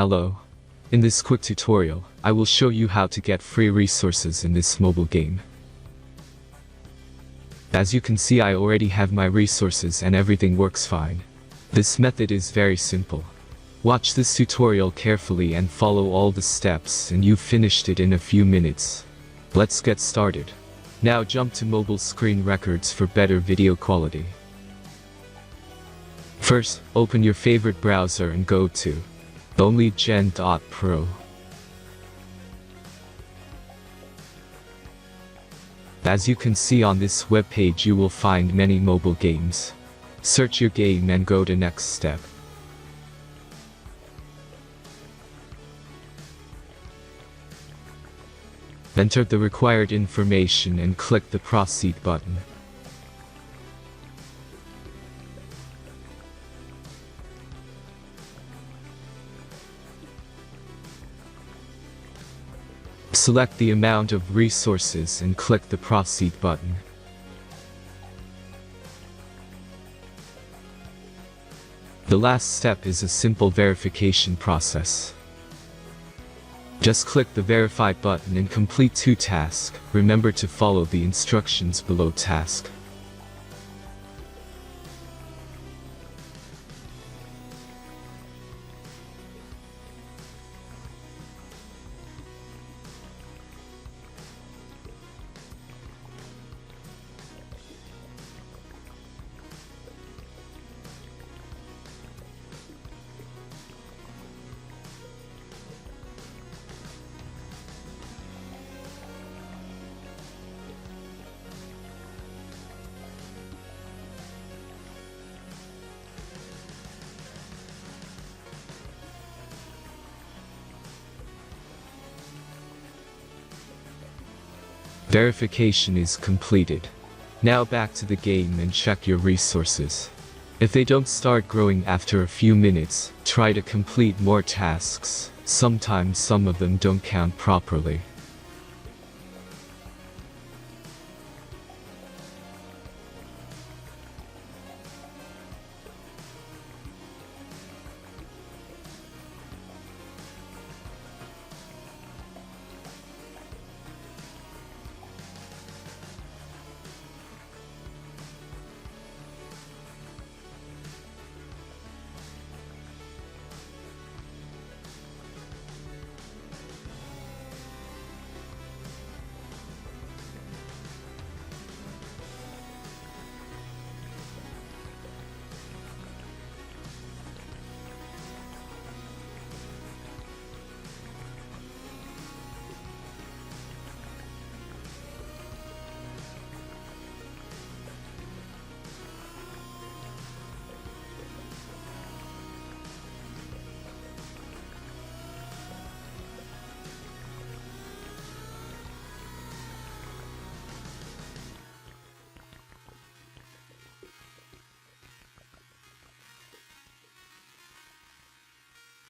Hello. In this quick tutorial, I will show you how to get free resources in this mobile game. As you can see, I already have my resources and everything works fine. This method is very simple. Watch this tutorial carefully and follow all the steps and you've finished it in a few minutes. Let's get started. Now jump to mobile screen records for better video quality. First, open your favorite browser and go to onlygen.pro. As you can see on this web page, you will find many mobile games. Search your game and go to next step. Enter the required information and click the proceed button. Select the amount of resources and click the proceed button. The last step is a simple verification process. Just click the verify button and complete 2 tasks. Remember to follow the instructions below task. Verification is completed. Now back to the game and check your resources. If they don't start growing after a few minutes, try to complete more tasks. Sometimes some of them don't count properly.